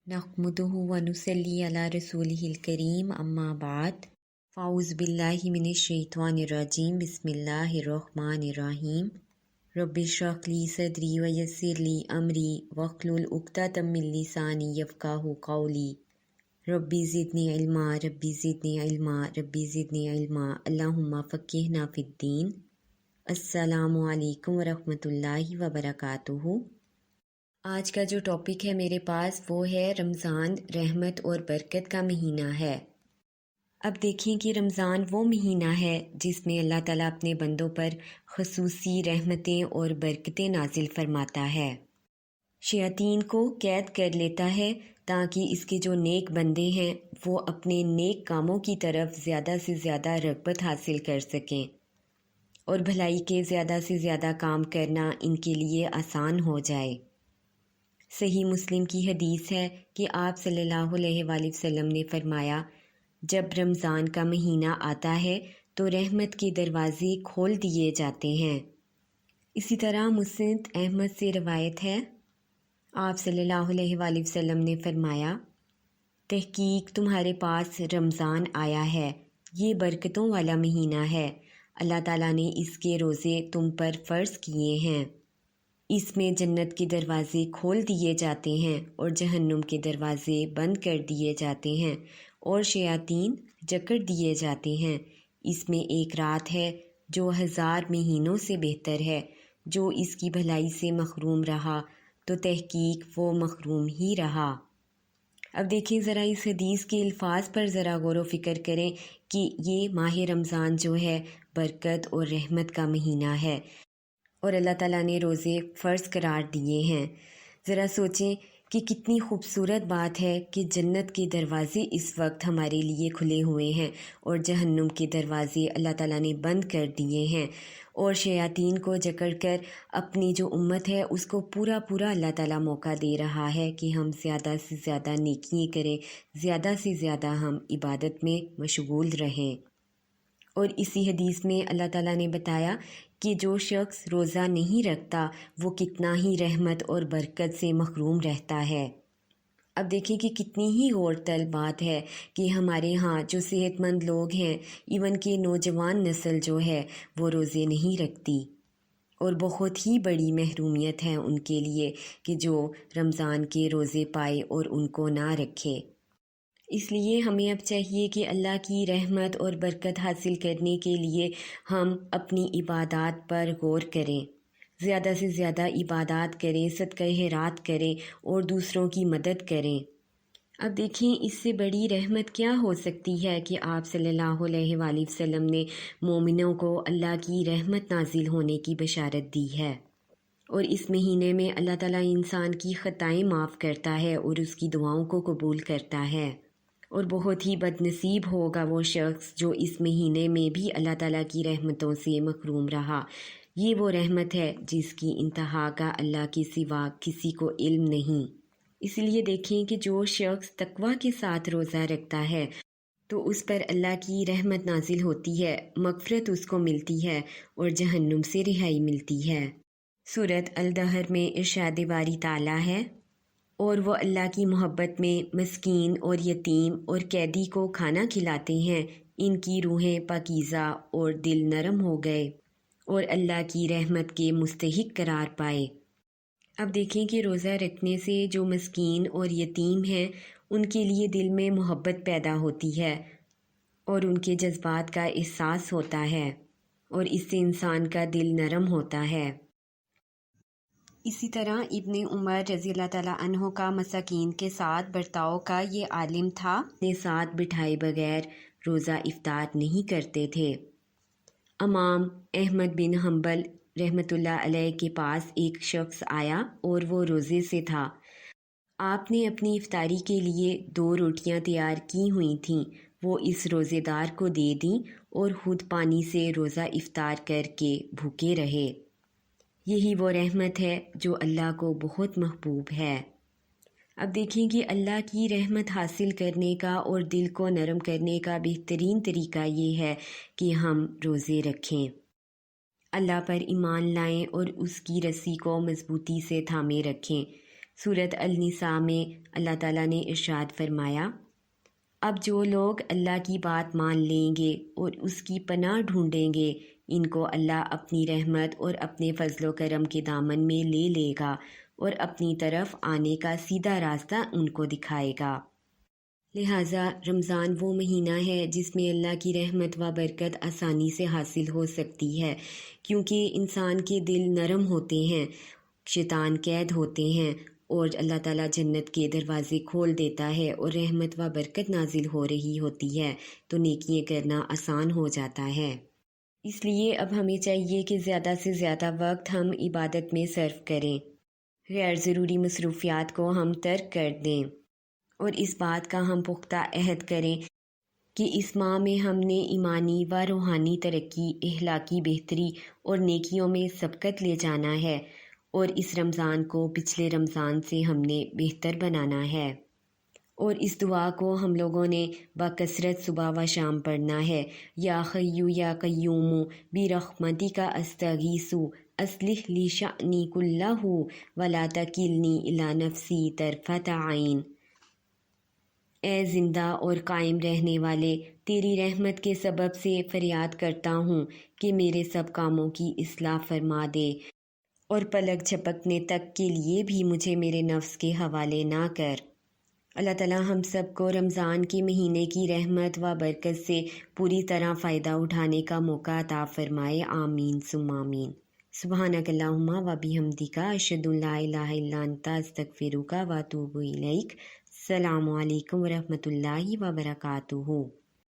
नहमदुहु व नुसल्ली अला रसूलिहिल करीम अम्मा बाद फ़ाउज़ बिल्लाहि मिनश्शैतानिर्रजीम बिस्मिल्लाहिर्रहमानिर्रहीम रब्बि इश्रह ली सदरी व यस्सिर ली अमरी वहलुल उक़दतम मिन लिसानी यफ़क़हू क़ौली रब्बी ज़िदनी इल्मा रब्बी ज़िदनी इल्मा रब्बी ज़िदनी इल्मा अल्लाहुम्मा फ़क़्हिना फ़िद्दीन। अस्सलामु अलैकुम व रहमतुल्लाहि व बरकातुहू। आज का जो टॉपिक है मेरे पास वो है रमज़ान रहमत और बरकत का महीना है। अब देखें कि रमज़ान वो महीना है जिसमें अल्लाह ताला अपने बंदों पर ख़ुसूसी रहमतें और बरकतें नाजिल फरमाता है, शयातीन को कैद कर लेता है ताकि इसके जो नेक बंदे हैं वो अपने नेक कामों की तरफ ज़्यादा से ज़्यादा रग़बत हासिल कर सकें और भलाई के ज़्यादा से ज़्यादा काम करना इनके लिए आसान हो जाए। सही मुस्लिम की हदीस है कि आप सल्लल्लाहु अलैहि वसल्लम ने फरमाया, जब रमज़ान का महीना आता है तो रहमत के दरवाज़े खोल दिए जाते हैं। इसी तरह मुस्नद अहमद से रवायत है, आप सल्लल्लाहु अलैहि वसल्लम ने फरमाया, तहकीक तुम्हारे पास रमज़ान आया है, ये बरकतों वाला महीना है। अल्लाह ताला ने इसके रोज़े तुम पर फ़र्ज़ किए हैं। इसमें जन्नत के दरवाज़े खोल दिए जाते हैं और जहन्नुम के दरवाज़े बंद कर दिए जाते हैं और शयातीन जकड़ दिए जाते हैं। इसमें एक रात है जो 1000 महीनों से बेहतर है। जो इसकी भलाई से मखरूम रहा तो तहकीक वो मखरूम ही रहा। अब देखिए ज़रा इस हदीस के अल्फाज पर ज़रा गौर व फ़िक्र करें कि ये माह रमज़ान जो है बरकत और रहमत का महीना है और अल्लाह ताला ने रोज़े फ़र्ज़ करार दिए हैं। ज़रा सोचें कि कितनी खूबसूरत बात है कि जन्नत के दरवाज़े इस वक्त हमारे लिए खुले हुए हैं और जहन्नुम के दरवाज़े अल्लाह ताला ने बंद कर दिए हैं और शयातीन को जकड़ कर अपनी जो उम्मत है उसको पूरा पूरा अल्लाह ताला मौका दे रहा है कि हम ज़्यादा से ज़्यादा नेकियां करें, ज़्यादा से ज़्यादा हम इबादत में मशगूल रहें। और इसी हदीस में अल्लाह ताला ने बताया कि जो शख्स रोज़ा नहीं रखता वो कितना ही रहमत और बरकत से महरूम रहता है। अब देखिए कि कितनी ही गौरतलब बात है कि हमारे यहाँ जो सेहतमंद लोग हैं, इवन कि नौजवान नस्ल जो है वो रोज़े नहीं रखती और बहुत ही बड़ी महरूमियत है उनके लिए कि जो रमज़ान के रोज़े पाए और उनको ना रखे। इसलिए हमें अब चाहिए कि अल्लाह की रहमत और बरकत हासिल करने के लिए हम अपनी इबादत पर गौर करें, ज़्यादा से ज़्यादा इबादत करें, सदक़े खैरात करें और दूसरों की मदद करें। अब देखें इससे बड़ी रहमत क्या हो सकती है कि आप सल्लल्लाहु अलैहि वसल्लम ने मोमिनों को अल्लाह की रहमत नाजिल होने की बशारत दी है और इस महीने में अल्लाह ताला इंसान की ख़ताएँ माफ़ करता है और उसकी दुआओं को कबूल करता है। और बहुत ही बदनसीब होगा वो शख्स जो इस महीने में भी अल्लाह ताला की रहमतों से मखरूम रहा। ये वो रहमत है जिसकी इंतहा का अल्लाह के सिवा किसी को इल्म नहीं। इसलिए देखें कि जो शख्स तकवा के साथ रोज़ा रखता है तो उस पर अल्लाह की रहमत नाजिल होती है, मग़फ़िरत उसको मिलती है और जहन्नुम से रिहाई मिलती है। सूरत अल-दहर में इरशाद बारी ताला है, और वो अल्लाह की मोहब्बत में मस्कीन और यतीम और कैदी को खाना खिलाते हैं, इनकी रूहें पाकीज़ा और दिल नरम हो गए और अल्लाह की रहमत के मुस्तहिक करार पाए। अब देखें कि रोज़ा रखने से जो मस्कीन और यतीम हैं उनके लिए दिल में मोहब्बत पैदा होती है और उनके जज्बात का एहसास होता है और इससे इंसान का दिल नरम होता है। इसी तरह इब्ने उमर रज़ी अल्लाह ताला अन्हो का मसाकीन के साथ बर्ताव का ये आलिम था, अपने साथ बिठाए बगैर रोज़ा इफ्तार नहीं करते थे। इमाम अहमद बिन हम्बल रहमतुल्लाह अलैह के पास एक शख्स आया और वो रोज़े से था। आपने अपनी इफ्तारी के लिए 2 रोटियां तैयार की हुई थीं, वो इस रोज़ेदार को दे दी और खुद पानी से रोज़ा इफ्तार करके भूखे रहे। यही वो रहमत है जो अल्लाह को बहुत महबूब है। अब देखें कि अल्लाह की रहमत हासिल करने का और दिल को नरम करने का बेहतरीन तरीका ये है कि हम रोज़े रखें, अल्लाह पर ईमान लाएं और उसकी रस्सी को मजबूती से थामे रखें। سورۃ النساء میں اللہ تعالیٰ نے ارشاد فرمایا، اب جو لوگ اللہ کی بات مان لیں گے اور اس کی پناہ ڈھونڈیں گے، ان کو اللہ اپنی رحمت اور اپنے فضل و کرم کے دامن میں لے لے گا اور اپنی طرف آنے کا سیدھا راستہ ان کو دکھائے گا۔ لہٰذا رمضان وہ مہینہ ہے جس میں اللہ کی رحمت و برکت آسانی سے حاصل ہو سکتی ہے، کیونکہ انسان کے دل نرم ہوتے ہیں، شیطان قید ہوتے ہیں اور اللہ تعالیٰ جنت کے دروازے کھول دیتا ہے اور رحمت و برکت نازل ہو رہی ہوتی ہے، تو نیکیاں کرنا آسان ہو جاتا ہے۔ اس لیے اب ہمیں چاہیے کہ زیادہ سے زیادہ وقت ہم عبادت میں صرف کریں، غیر ضروری مصروفیات کو ہم ترک کر دیں، اور اس بات کا ہم پختہ عہد کریں کہ اس ماہ میں ہم نے ایمانی و روحانی ترقی، اخلاقی بہتری اور نیکیوں میں سبقت لے جانا ہے، اور اس رمضان کو پچھلے رمضان سے ہم نے بہتر بنانا ہے۔ اور اس دعا کو ہم لوگوں نے بکثرت صبح و شام پڑھنا ہے، یا حیّ یا قیوم برحمتک استغیث اصلح لی شأنی کلہ ولا تکلنی الی نفسی طرفۃ عین۔ اے زندہ اور قائم رہنے والے، تیری رحمت کے سبب سے فریاد کرتا ہوں کہ میرے سب کاموں کی اصلاح فرما دے، اور پلک جھپکنے تک کے لیے بھی مجھے میرے نفس کے حوالے نہ کر۔ اللہ تعالیٰ ہم سب کو رمضان کے مہینے کی رحمت و برکت سے پوری طرح فائدہ اٹھانے کا موقع عطا فرمائے، آمین ثم آمین۔ سبحانک اللہم و بحمدک، اشہد ان لا الہ الا انت، استغفرک و اتوب الیک۔ السلام علیکم ورحمۃ اللہ وبرکاتہ۔